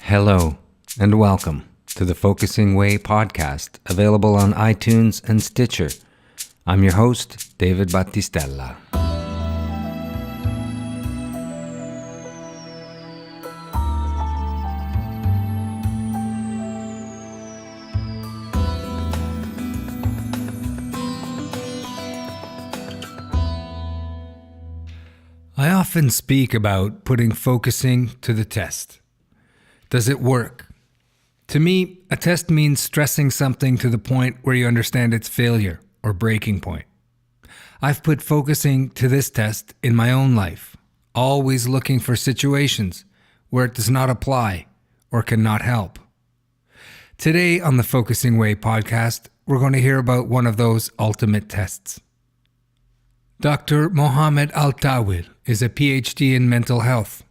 Hello, and welcome to the Focusing Way podcast, available on iTunes and Stitcher. I'm your host, David Battistella. I often speak about putting focusing to the test. Does it work? To me, a test means stressing something to the point where you understand its failure or breaking point. I've put focusing to this test in my own life, always looking for situations where it does not apply or cannot help. Today on the Focusing Way podcast, we're going to hear about one of those ultimate tests. Dr. Mohammed Al-Tawil is a PhD in mental health.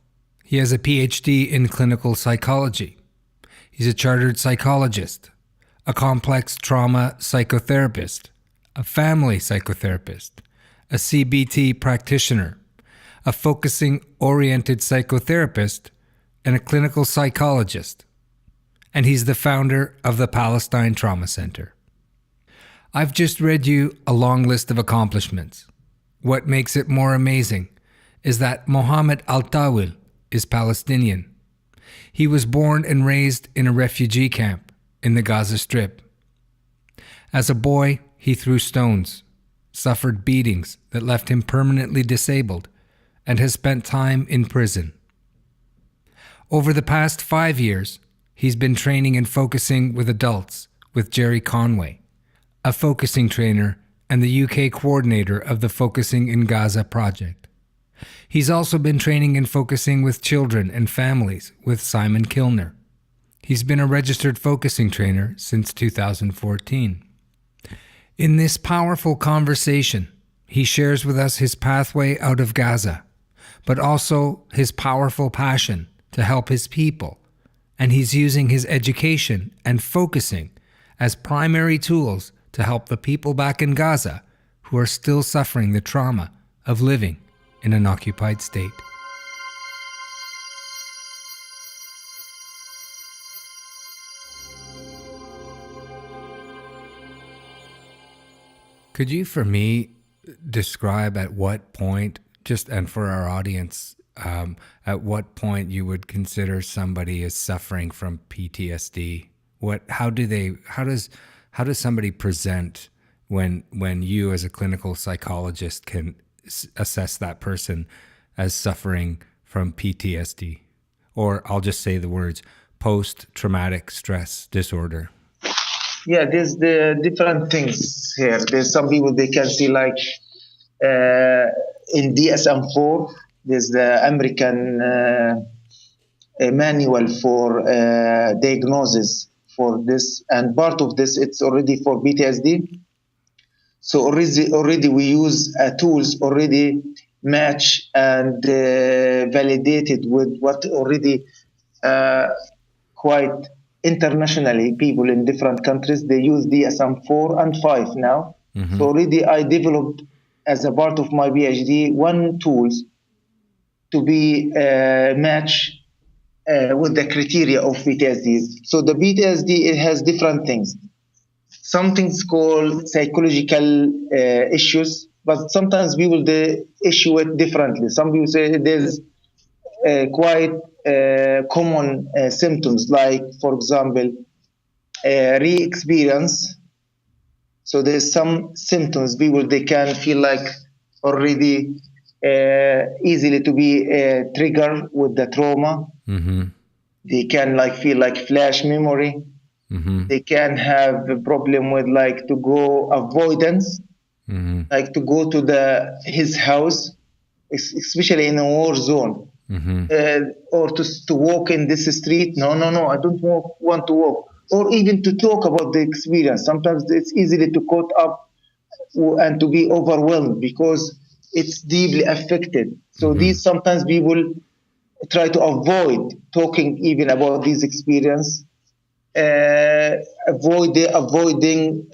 He has a PhD in clinical psychology. He's a chartered psychologist, a complex trauma psychotherapist, a family psychotherapist, a CBT practitioner, a focusing-oriented psychotherapist, and a clinical psychologist. And he's the founder of the Palestine Trauma Center. I've just read you a long list of accomplishments. What makes it more amazing is that Mohammed Al-Tawil is Palestinian. He was born and raised in a refugee camp in the Gaza Strip. As a boy, he threw stones, suffered beatings that left him permanently disabled, and has spent time in prison. Over the past 5 years, he's been training and focusing with adults with Jerry Conway, a focusing trainer and the UK coordinator of the Focusing in Gaza project. He's also been training and focusing with children and families with Simon Kilner. He's been a registered focusing trainer since 2014. In this powerful conversation, he shares with us his pathway out of Gaza, but also his powerful passion to help his people, and he's using his education and focusing as primary tools to help the people back in Gaza who are still suffering the trauma of living in an occupied state. Could you, for me, describe at what point, and for our audience, at what point you would consider somebody as suffering from PTSD? How does somebody present when you as a clinical psychologist can assess that person as suffering from PTSD? Or I'll just say the words post-traumatic stress disorder. Yeah, there's the different things here. There's some people they can see like in DSM-4, there's the American manual for diagnosis for this, and part of this it's already for PTSD. So already we use tools already match and validated with what already quite internationally people in different countries they use DSM-4 and 5 now. Mm-hmm. So already I developed as a part of my PhD one tools to be match with the criteria of PTSD. So the PTSD, it has different things. Some things called psychological issues, but sometimes people they issue it differently. Some people say there's quite common symptoms, like, for example, re-experience. So there's some symptoms people they can feel like already easily to be triggered with the trauma. Mm-hmm. They can feel like flash memory. Mm-hmm. They can have a problem with to go avoidance, mm-hmm. like to go to his house, especially in a war zone, mm-hmm. Or to walk in this street. No, I don't want to walk, or even to talk about the experience. Sometimes it's easily to caught up and to be overwhelmed because it's deeply affected. So mm-hmm. these sometimes people try to avoid talking even about these experience, avoiding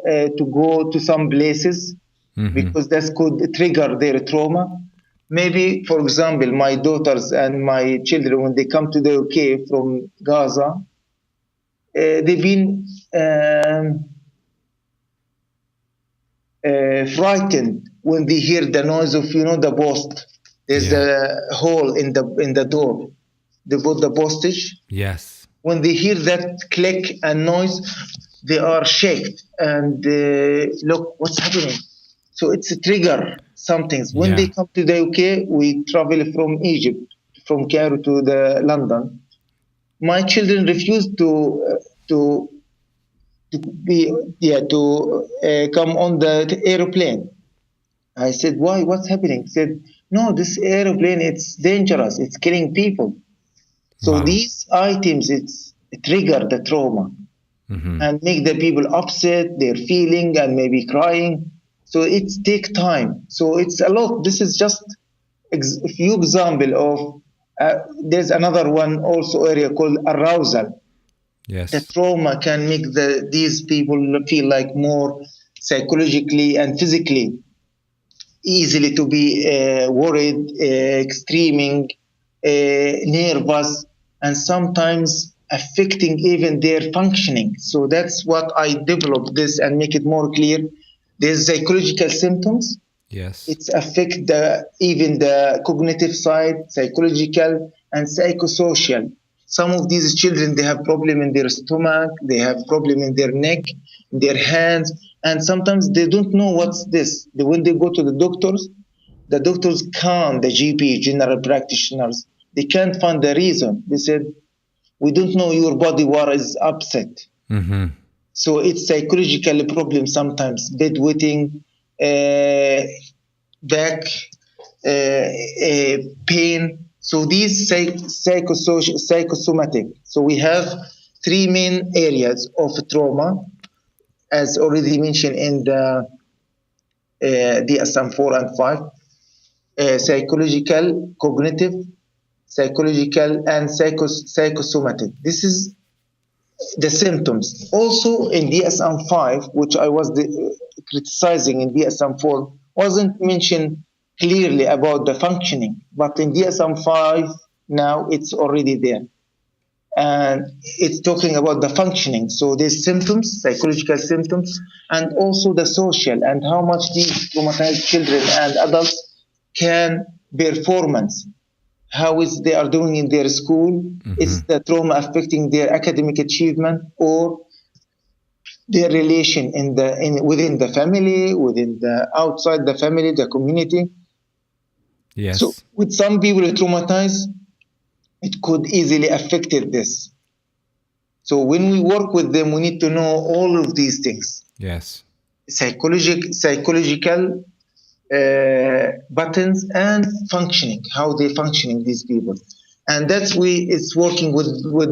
to go to some places mm-hmm. because that could trigger their trauma. Maybe, for example, my daughters and my children, when they come to the UK from Gaza, they've been frightened when they hear the noise of, the post. There's a hole in the door. They put the postage. Yes. When they hear that click and noise, they are shaken and look what's happening. So it's a trigger. Some things. When they come to the UK, we travel from Egypt, from Cairo to the London. My children refuse to come on the airplane. I said, why? What's happening? He said, no, this airplane, it's dangerous. It's killing people. So these items, it's trigger the trauma and make the people upset, they're feeling and maybe crying. So it's take time. So it's a lot. This is just a few example of, there's another one also area called arousal. Yes. The trauma can make these people feel like more psychologically and physically easily to be worried, extreming, nervous, and sometimes affecting even their functioning. So that's what I developed this and make it more clear. There's psychological symptoms. Yes. It's affect even the cognitive side, psychological and psychosocial. Some of these children, they have problem in their stomach, they have problem in their neck, in their hands, and sometimes they don't know what's this. When they go to the doctors can't, the GP, general practitioners, they can't find the reason. They said, we don't know your body what is upset. So it's psychological problem sometimes, bedwetting, back, pain. So these psychosomatic. So we have three main areas of trauma, as already mentioned in the DSM-4 and 5, psychological, cognitive, psychological, and psychosomatic. This is the symptoms. Also in DSM-5, which I was criticizing in DSM-4, wasn't mentioned clearly about the functioning, but in DSM-5 now it's already there. And it's talking about the functioning. So there's symptoms, psychological symptoms, and also the social and how much these traumatized children and adults can performance. How is they are doing in their school? Is the trauma affecting their academic achievement or their relation within the family, within the outside the family, the community? Yes. So with some people traumatized, it could easily affect this. So when we work with them, we need to know all of these things. Yes. Psychological buttons and functioning, how they functioning, these people. And it's working with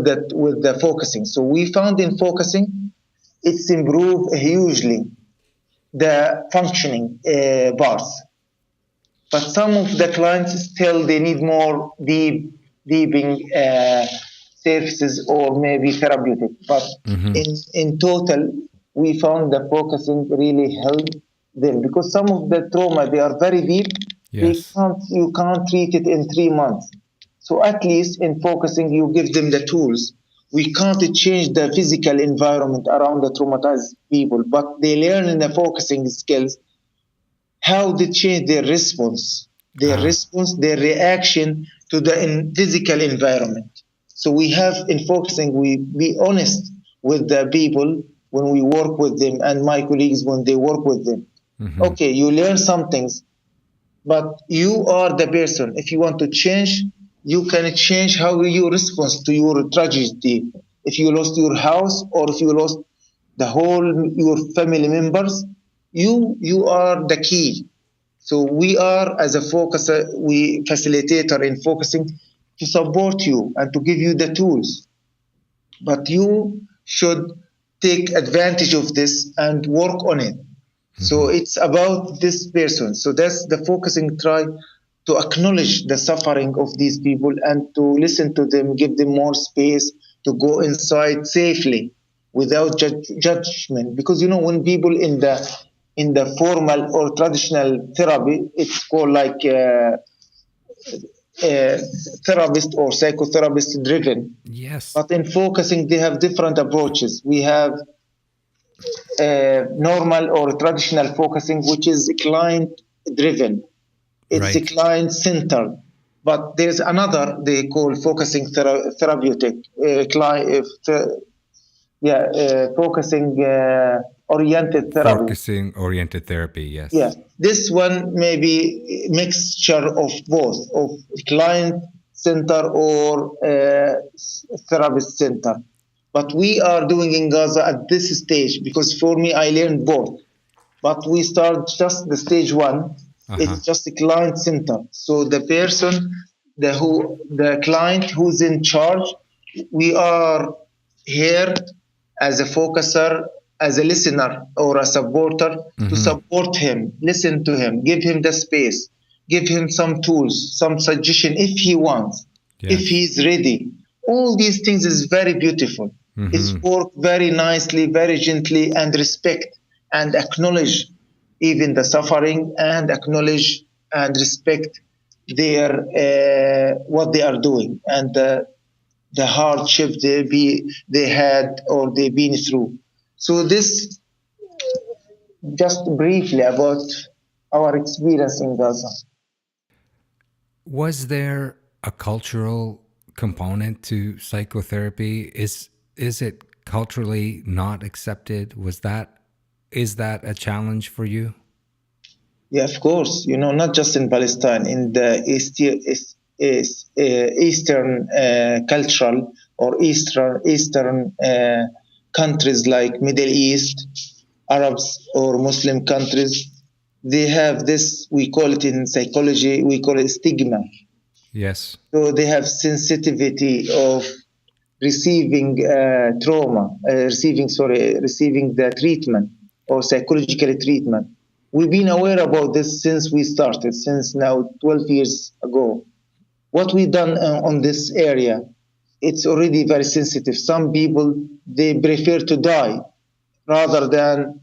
the focusing. So we found in focusing, it's improved hugely the functioning parts. But some of the clients still they need more deeping services or maybe therapeutic. But in total, we found the focusing really helped them because some of the trauma they are very deep. Yes. You can't treat it in 3 months. So at least in focusing, you give them the tools. We can't change the physical environment around the traumatized people, but they learn in the focusing skills how they change their response, their reaction to the physical environment. So we have in focusing, we be honest with the people when we work with them and my colleagues when they work with them. Okay, you learn some things, but you are the person. If you want to change, you can change how you respond to your tragedy. If you lost your house or if you lost the whole your family members, you are the key. So we are as a focuser, we facilitator in focusing to support you and to give you the tools. But you should take advantage of this and work on it. So it's about this person. So that's the focusing try to acknowledge the suffering of these people and to listen to them, give them more space to go inside safely without judgment. Because when people in the formal or traditional therapy, it's called like uh, therapist or psychotherapist driven. Yes. But in focusing, they have different approaches. We have normal or traditional focusing, which is client driven. It's a Right. client centered. But there's another they call focusing therapeutic, focusing oriented therapy. Focusing oriented therapy. Yeah, Yes. this one may be a mixture of both, of client center or therapist center. But we are doing in Gaza at this stage because for me, I learned both. But we start just the stage one. Uh huh. It's just a client center. So the person, the client who's in charge, we are here as a focuser, as a listener or a supporter to Mm-hmm. support him, listen to him, give him the space, give him some tools, some suggestion if he wants, if Yes. he's ready. All these things is very beautiful. It's Mm-hmm. worked very nicely, very gently, and respect and acknowledge even the suffering and acknowledge and respect their what they are doing and the hardship they had or they've been through. So this just briefly about our experience in Gaza. Was there a cultural component to psychotherapy? Is it culturally not accepted? Is that a challenge for you? Yeah, of course. Not just in Palestine, in the Eastern cultural or Eastern countries like Middle East, Arabs or Muslim countries, they have this. We call it in psychology. We call it stigma. Yes. So they have sensitivity of receiving receiving the treatment or psychological treatment. We've been aware about this since we started, since now 12 years ago. What we done on this area, it's already very sensitive. Some people, they prefer to die rather than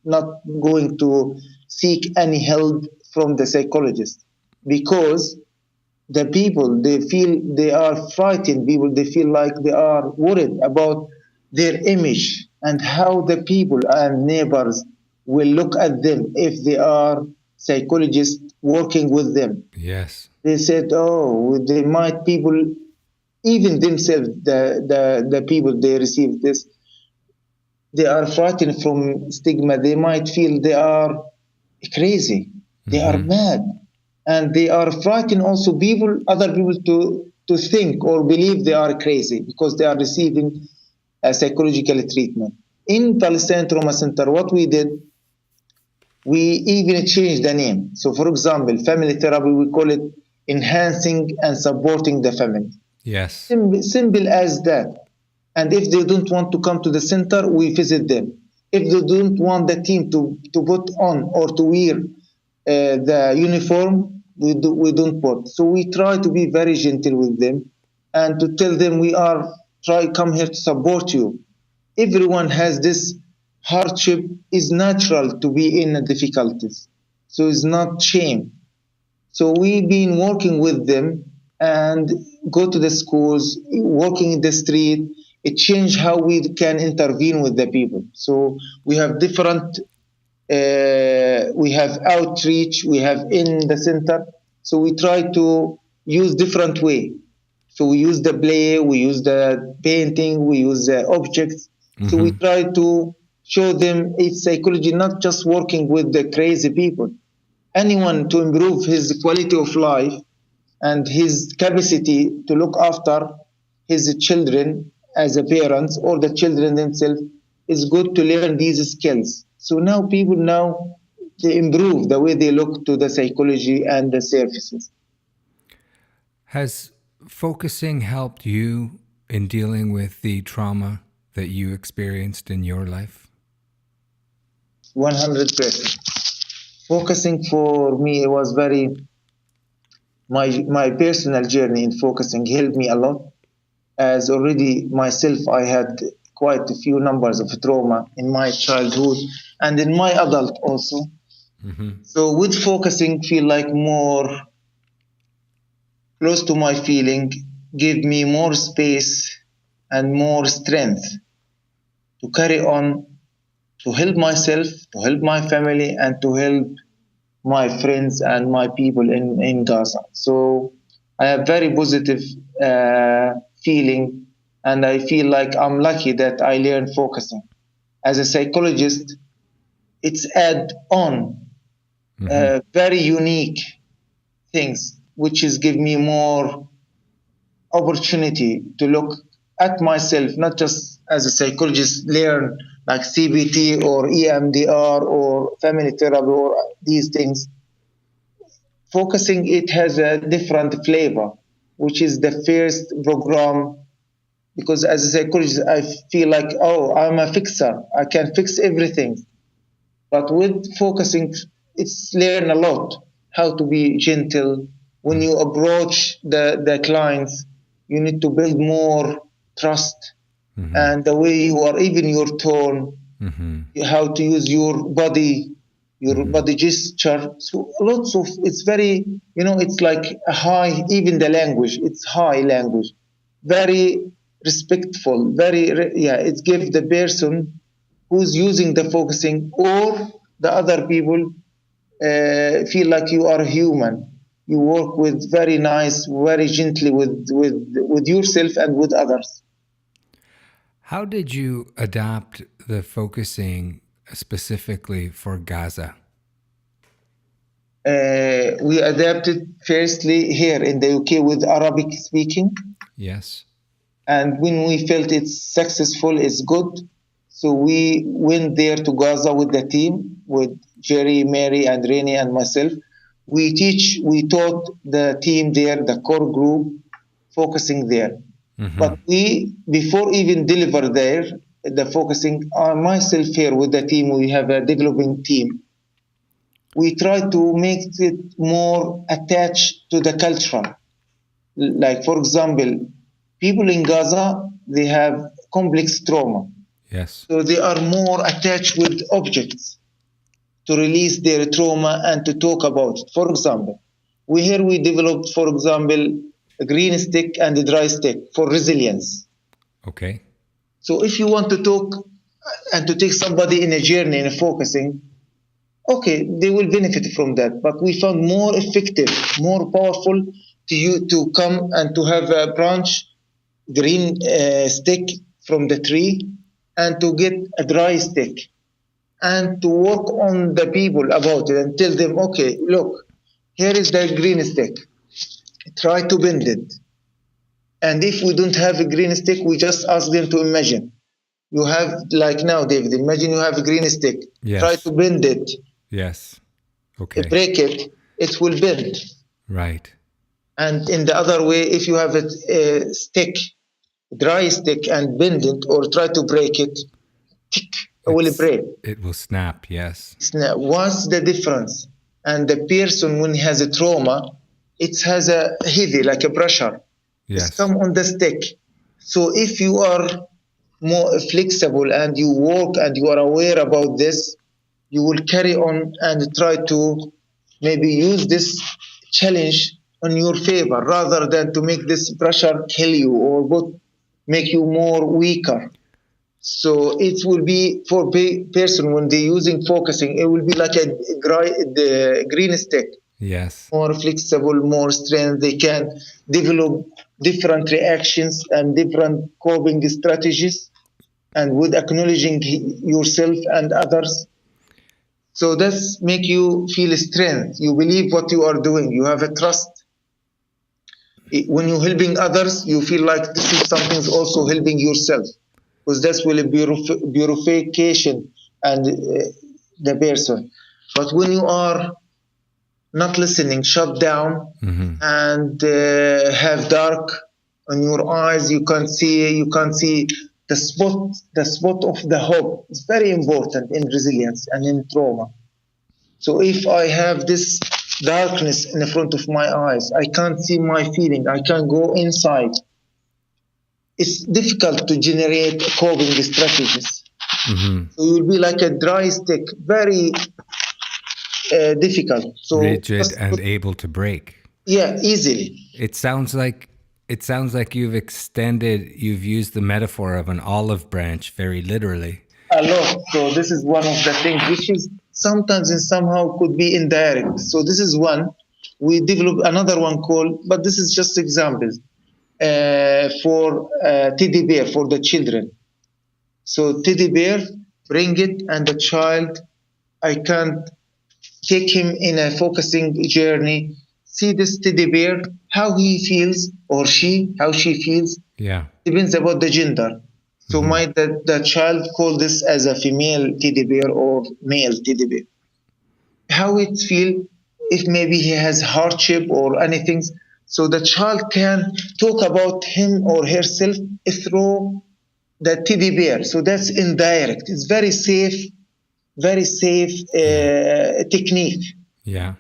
not going to seek any help from the psychologist because the people they feel they are frightened people they feel like they are worried about their image and how the people and neighbors will look at them if they are psychologists working with them. Yes. They said, oh, they might people, even themselves, the people they receive this, they are frightened from stigma. They might feel they are crazy, they are Mm-hmm. mad, and they are frightened also other people to think or believe they are crazy because they are receiving a psychological treatment. In Palestine Trauma Center, what we did, we even changed the name. So, for example, family therapy, we call it enhancing and supporting the family. Yes. Simple as that. And if they don't want to come to the center, we visit them. If they don't want the team to put on or to wear the uniform, we don't put. So we try to be very gentle with them and to tell them we are try come here to support you. Everyone has this hardship is natural to be in difficulties. So it's not shame. So we've been working with them and go to the schools, working in the street. It changed how we can intervene with the people. So we have different, we have outreach, we have in the center. So we try to use different way. So we use the play, we use the painting, we use the objects. So we Mm-hmm. try to show them it's psychology, not just working with the crazy people anyone to improve his quality of life and his capacity to look after his children as a parents or the children themselves is good to learn these skills. So now people now they improve the way they look to the psychology and the services. Has focusing helped you in dealing with the trauma that you experienced in your life? 100%. Focusing for me it was very my personal journey in focusing helped me a lot as already myself I had quite a few numbers of trauma in my childhood and in my adult also. Mm-hmm. So with focusing feel like more close to my feeling, give me more space and more strength to carry on, to help myself, to help my family, and to help my friends and my people in Gaza. So I have very positive feeling, and I feel like I'm lucky that I learned focusing. As a psychologist, it's add on very unique things, which is give me more opportunity to look at myself, not just as a psychologist, learn like CBT or EMDR or family therapy or these things. Focusing, it has a different flavor, which is the first program. Because as a psychologist, I feel like, oh, I'm a fixer. I can fix everything. But with focusing, it's learn a lot how to be gentle. When you approach the clients, you need to build more trust, and the way you are, even your tone, how to use your body gesture. So lots of, it's very, it's like a high, even the language, it's high language, very respectful, yeah, it gives the person who's using the focusing or the other people feel like you are human. You work with very nice, very gently with yourself and with others. How did you adapt the focusing specifically for Gaza? We adapted firstly here in the UK with Arabic speaking. Yes. And when we felt it's successful, it's good. So we went there to Gaza with the team, with Jerry, Mary, and Rennie and myself. We taught the team there, the core group, focusing there. But before even deliver there, the focusing, myself here with the team, we have a developing team. We try to make it more attached to the culture. Like, for example, people in Gaza, they have complex trauma. Yes. So they are more attached with objects to release their trauma and to talk about it. For example, we developed, for example, a green stick and a dry stick for resilience. Okay. So if you want to talk and to take somebody in a journey in a focusing, okay, they will benefit from that. But we found more effective, more powerful to you to come and to have a branch, green stick from the tree, and to get a dry stick, and to work on the people about it and tell them, okay, look, here is the green stick. Try to bend it. And if we don't have a green stick, we just ask them to imagine. You have, like now, David, imagine you have a green stick. Yes. Try to bend it. Yes. Okay. Break it, it will bend. Right. And in the other way, if you have a stick, dry stick, and bend it or try to break it, it will break. It will snap, yes. What's the difference? And the person, when he has a trauma, it has a heavy, like a pressure. Yes. It's come on the stick. So if you are more flexible and you work and you are aware about this, you will carry on and try to maybe use this challenge on your favor rather than to make this pressure kill you or make you more weaker. So it will be for person when they're using focusing, it will be like the green stick. Yes. More flexible, more strength. They can develop different reactions and different coping strategies, and with acknowledging yourself and others. So that's make you feel strength. You believe what you are doing. You have a trust. When you're helping others, you feel like this is something also helping yourself, because that's will be purification and the person. But when you are not listening, shut down, and have dark on your eyes, you can't see the spot of the hope. It's very important in resilience and in trauma. So if I have this darkness in the front of my eyes, I can't see my feeling, I can't go inside, it's difficult to generate coping strategies. So you'll be like a dry stick, very difficult. So rigid and able to break. Yeah, easily. It sounds like you've used the metaphor of an olive branch very literally. A lot. So this is one of the things which is sometimes and somehow could be indirect. So this is one. We develop another one called, but this is just examples for teddy bear for the children. So teddy bear, bring it, and the child, I can't take him in a focusing journey. See this teddy bear, how he feels, or she, how she feels, Yeah. depends about the gender. So might the child call this as a female teddy bear or male teddy bear. How it feel if maybe he has hardship or anything. So the child can talk about him or herself through the teddy bear. So that's indirect. It's very safe technique Yeah.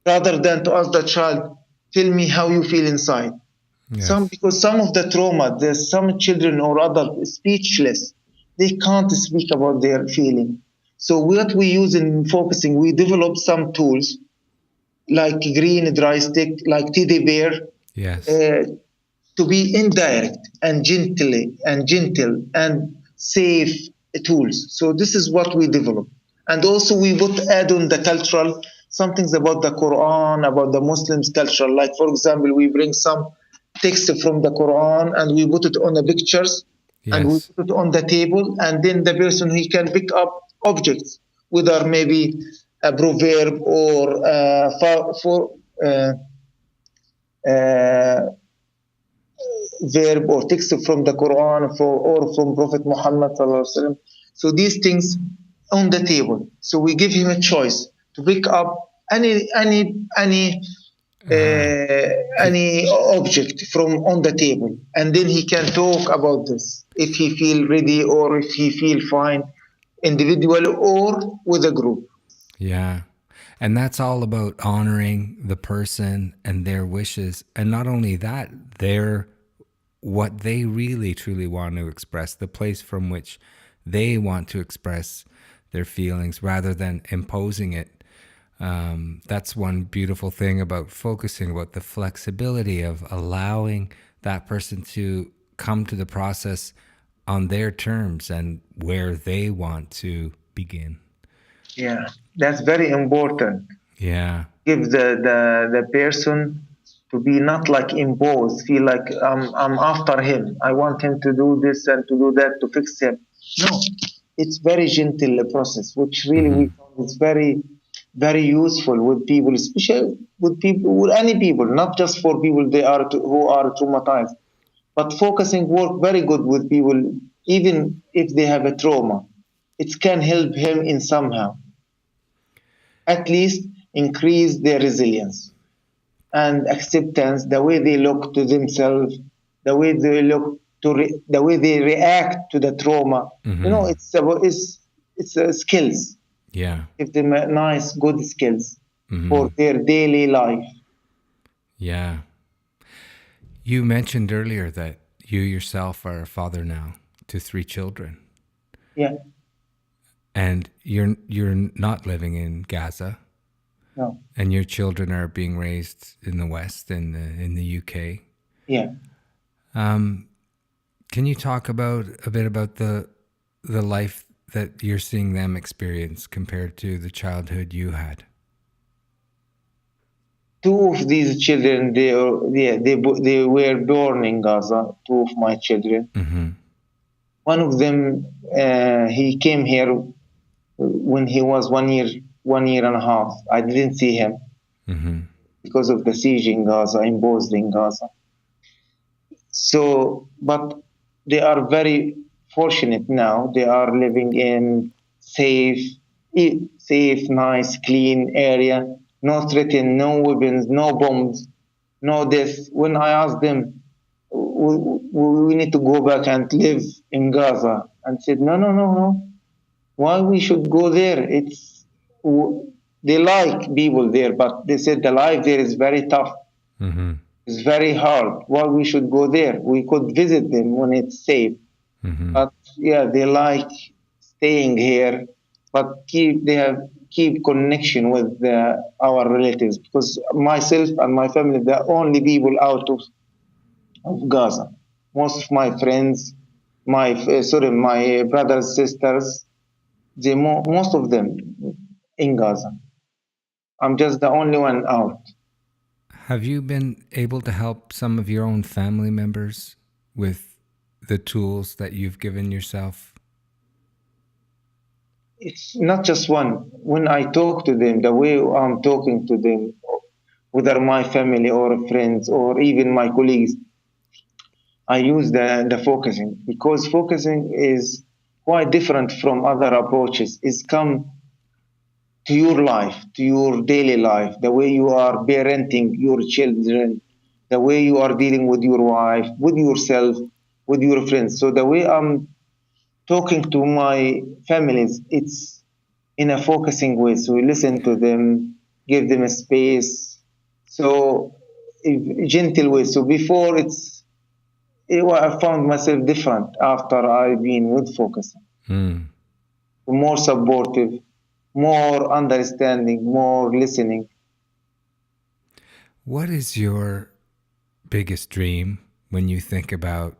rather than to ask the child, tell me how you feel inside. Some Yes. because some of the trauma, there's some children or adults speechless. They can't speak about their feeling. So what we use in focusing, we develop some tools like green dry stick, like teddy bear, Yes. uh, to be indirect and gentle and safe tools. So this is what we develop. And also we would add on the cultural, some things about the Quran, about the Muslims culture. Like for example, we bring some text from the Quran and we put it on the pictures and we Yes. put it on the table, and then the person he can pick up objects, whether maybe a proverb or for uh, verb or text from the Quran or from Prophet Muhammad sallallahu alaihi wasallam. So these things on the table. So we give him a choice to pick up any object from on the table, and then he can talk about this if he feel ready or if he feel fine, individual or with a group. Yeah. And that's all about honoring the person and their wishes. And not only that, their what they really truly want to express, the place from which they want to express their feelings rather than imposing it. That's one beautiful thing about focusing, about the flexibility of allowing that person to come to the process on their terms and where they want to begin. Yeah, that's very important. Yeah. Give the person to be not like imposed, feel like I'm after him. I want him to do this and to do that to fix him. No, it's very gentle process, which really we found is very useful with people, especially with people, with any people, not just for people who are traumatized, but focusing work very good with people, even if they have a trauma. It can help him in somehow, at least increase their resilience and acceptance, the way they look to themselves, the way they look to the way they react to the trauma. You know, it's skills. Yeah. Give them a nice, good skills for their daily life. Yeah. You mentioned earlier that you yourself are a father now to 3 children, Yeah, and you're not living in Gaza, no, and your children are being raised in the West in the UK. yeah. Can you talk about a bit about the life that you're seeing them experience compared to the childhood you had? Two of these children, they were born in Gaza. Two of my children. One of them, he came here when he was 1 year and a half. I didn't see him because of the siege in Gaza, imposed in Gaza. So, but they are very fortunate now. They are living in safe, safe, nice, clean area. No threaten, no weapons, no bombs, no death. When I asked them, we need to go back and live in Gaza, and said, no, no, no, no. Why we should go there? They like people there, but they said the life there is very tough. It's very hard. Why we should go there? We could visit them when it's safe. But yeah, they like staying here. but keep connection with our relatives, because myself and my family, the only people out of Gaza. Most of my friends, my brothers, sisters, most of them in Gaza. I'm just the only one out. Have you been able to help some of your own family members with the tools that you've given yourself? It's not just one. When I talk to them, the way I'm talking to them, whether my family or friends or even my colleagues, I use the focusing, because focusing is quite different from other approaches. It's come to your life, to your daily life, the way you are parenting your children, the way you are dealing with your wife, with yourself, with your friends. So the way I'm talking to my families, it's in a focusing way. So we listen to them, give them a space. So gentle way. So before I found myself different after I've been with focusing. Mm. More supportive, more understanding, more listening. What is your biggest dream when you think about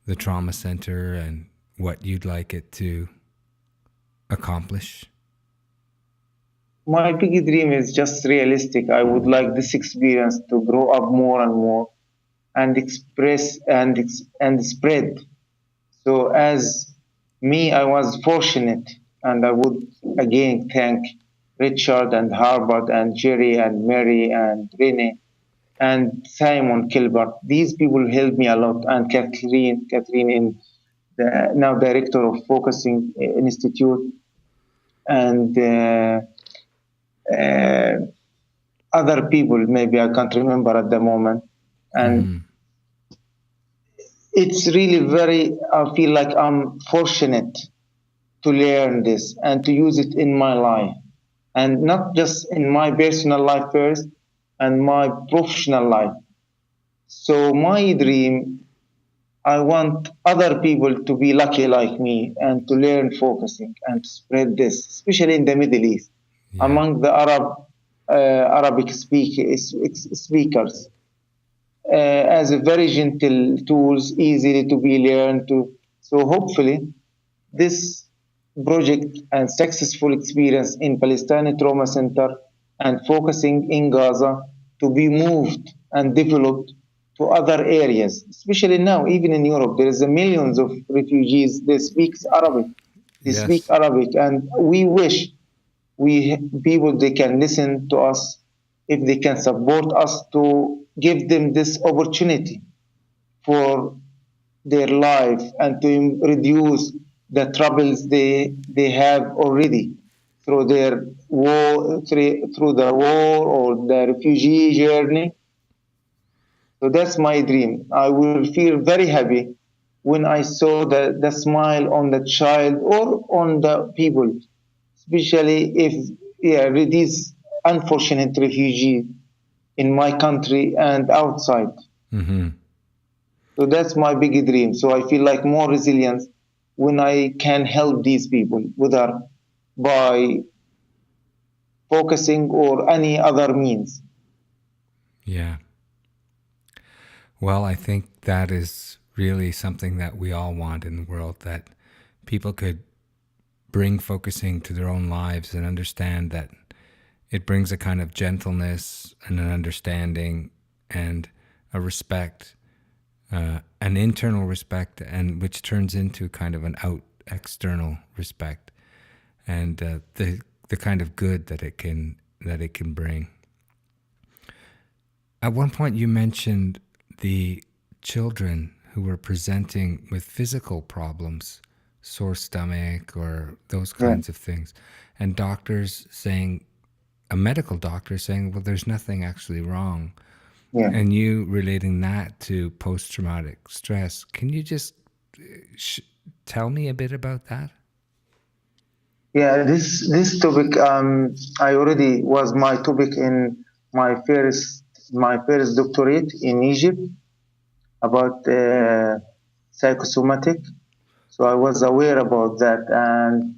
the trauma center and what you'd like it to accomplish? My big dream is just realistic. I would like this experience to grow up more and more and express and spread. So as me, I was fortunate, and I would again thank Richard and Harvard and Jerry and Mary and Rene and Simon Kilbert. These people helped me a lot, and Catherine in the now director of Focusing Institute, and uh, other people maybe I can't remember at the moment. And Mm-hmm. it's really I feel like I'm fortunate to learn this and to use it in my life, and not just in my personal life first and my professional life. So my dream, I want other people to be lucky like me and to learn focusing and to spread this, especially in the Middle East, Yeah. among the Arabic speakers, as a very gentle tools, easily to be learned to. So hopefully, this project and successful experience in Palestine Trauma Center and focusing in Gaza to be moved and developed to other areas, especially now, even in Europe, there is a millions of refugees. They speak Arabic. They speak Yes. Arabic, and we wish we people they can listen to us, if they can support us to give them this opportunity for their life and to reduce the troubles they have already through their war, through the war or the refugee journey. So that's my dream. I will feel very happy when I saw the smile on the child or on the people, especially if these unfortunate refugees in my country and outside. Mm-hmm. So that's my big dream. So I feel like more resilience when I can help these people, whether by focusing or any other means. Yeah. Well, I think that is really something that we all want in the world, that people could bring focusing to their own lives and understand that it brings a kind of gentleness and an understanding and a respect, an internal respect, and which turns into kind of an external respect, and the kind of good that it can bring. At one point, you mentioned the children who were presenting with physical problems, sore stomach or those Yeah, kinds of things, and doctors saying, a medical doctor saying, well, there's nothing actually wrong. yeah, And you relating that to post-traumatic stress. Can you just sh- tell me a bit about that? yeah. This topic, I already was my topic in my first doctorate in Egypt about psychosomatic. So I was aware about that, and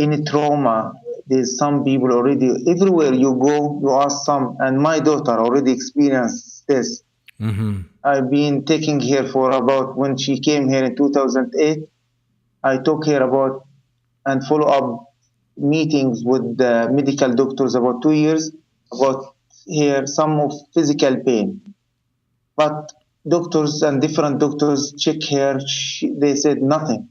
any trauma. There's some people already, everywhere you go, you ask some, and my daughter already experienced this. I've been taking her for about, when she came here in 2008, I took her about and follow up meetings with the medical doctors about 2 years about her some of physical pain. But doctors and different doctors check her, they said nothing.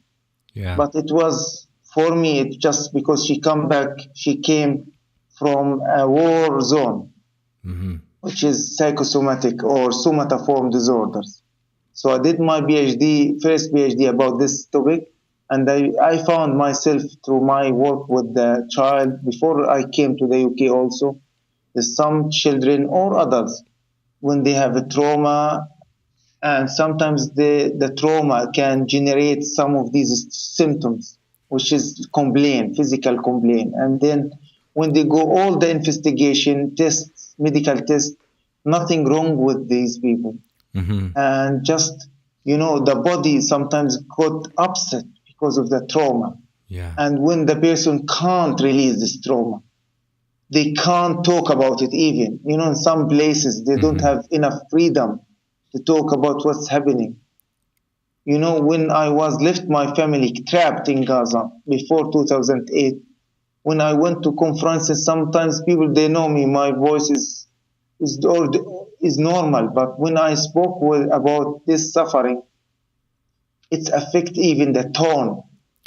Yeah. But it was, for me, it just because she came from a war zone, which is psychosomatic or somatoform disorders. So I did my PhD, first PhD about this topic, and I found myself through my work with the child before I came to the UK also, that some children or adults, when they have a trauma, and sometimes the trauma can generate some of these symptoms, which is complaint, physical complaint. And then when they go all the investigation tests, medical tests, nothing wrong with these people. And just, the body sometimes got upset because of the trauma. Yeah. And when the person can't release this trauma, they can't talk about it even. In some places, they don't have enough freedom to talk about what's happening. When I was left my family trapped in Gaza before 2008, when I went to conferences, sometimes people, they know me, my voice is normal. But when I spoke about this suffering, it affects even the tone,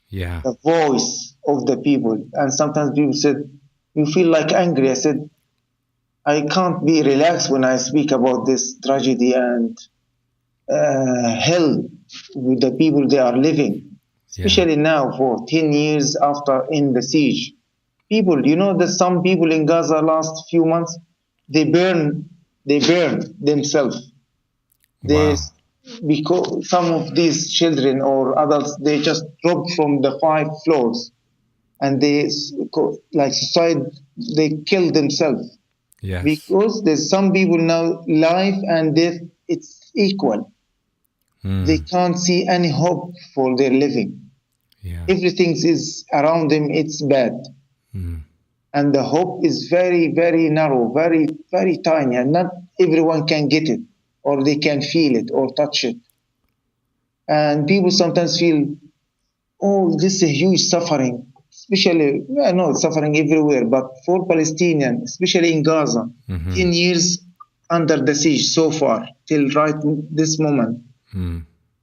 Yeah. the voice of the people. And sometimes people said, you feel like angry. I said, I can't be relaxed when I speak about this tragedy and hell with the people they are living, especially now for 10 years after in the siege. People, that some people in Gaza last few months, they burn themselves. They, Wow. because some of these children or adults, they just dropped from the 5 floors and they, like suicide, they kill themselves. Yes. Because there's some people now, life and death, it's equal. They can't see any hope for their living. Yeah. Everything is around them, it's bad. And the hope is very, very narrow, very, very tiny, and not everyone can get it, or they can feel it, or touch it. And people sometimes feel, oh, this is a huge suffering, especially, no, suffering everywhere, but for Palestinians, especially in Gaza, 10 years under the siege so far, till right this moment,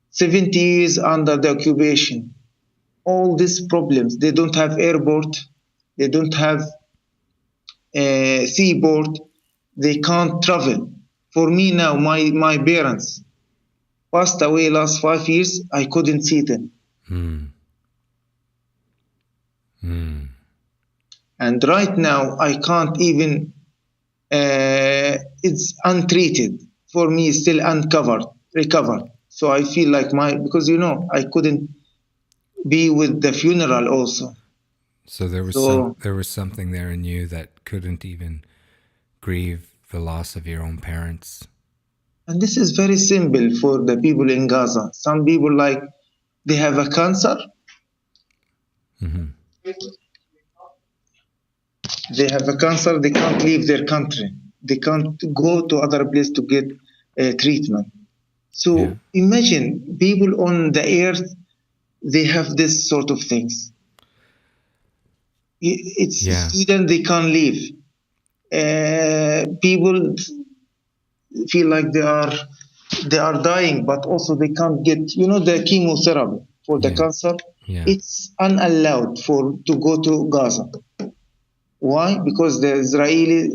70 years under the occupation. All these problems, they don't have airport, they don't have seaport, they can't travel. For me now, my parents passed away last 5 years, I couldn't see them. And right now, I can't even, it's untreated. For me, it's still recovered. So I feel like because, I couldn't be with the funeral also. So there was something there in you that couldn't even grieve the loss of your own parents. And this is very simple for the people in Gaza. Some people, like, they have a cancer. They have a cancer, they can't leave their country. They can't go to other place to get treatment. So imagine people on the earth, they have this sort of things. It's Sweden, they can't leave. People feel like they are dying, but also they can't get, the chemotherapy for the cancer. It's unallowed to go to Gaza. Why? Because the Israeli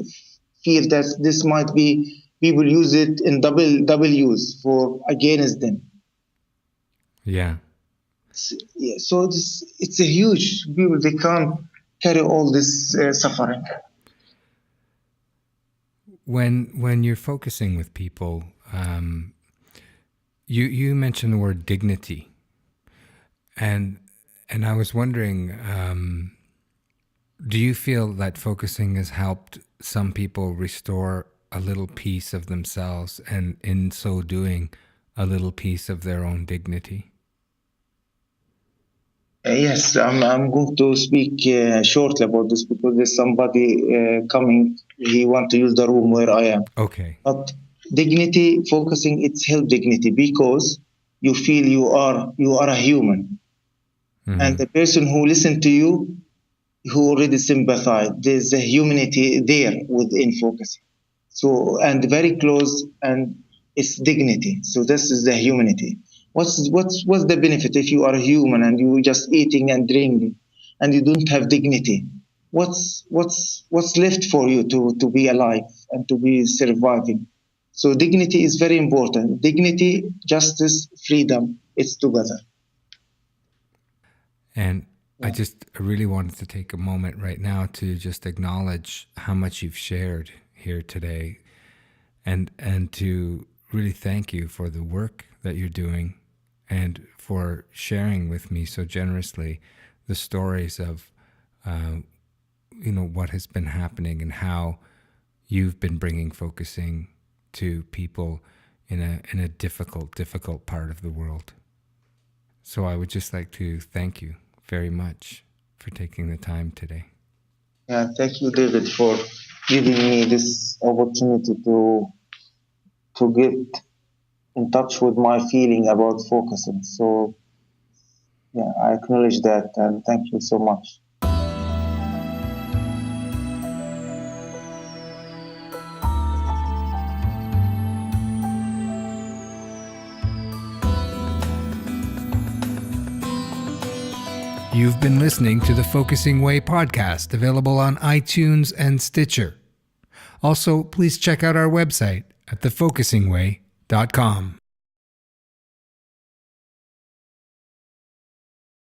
feel that this might be, people use it in double use for against them. Yeah. So it's a huge people, they can't carry all this suffering. When you're focusing with people, you mentioned the word dignity, and I was wondering, do you feel that focusing has helped some people restore a little piece of themselves, and in so doing, a little piece of their own dignity? Yes, I'm going to speak shortly about this because there's somebody coming. He want to use the room where I am. Okay. But dignity, focusing, it's help dignity because you feel you are a human, and the person who listen to you, who already sympathize. There's a humanity there within focusing. So and very close, and it's dignity. So this is the humanity. What's the benefit if you are human and you just eating and drinking and you don't have dignity? What's left for you to be alive and to be surviving? So dignity is very important. Dignity, justice, freedom, it's together. And I really wanted to take a moment right now to just acknowledge how much you've shared here today, and to really thank you for the work that you're doing and for sharing with me so generously the stories of what has been happening and how you've been bringing focusing to people in a difficult part of the world. So I would just like to thank you very much for taking the time today. Yeah, thank you, David, for giving me this opportunity to get in touch with my feeling about focusing. So yeah, I acknowledge that and thank you so much. You've been listening to the Focusing Way podcast, available on iTunes and Stitcher. Also, please check out our website at thefocusingway.com.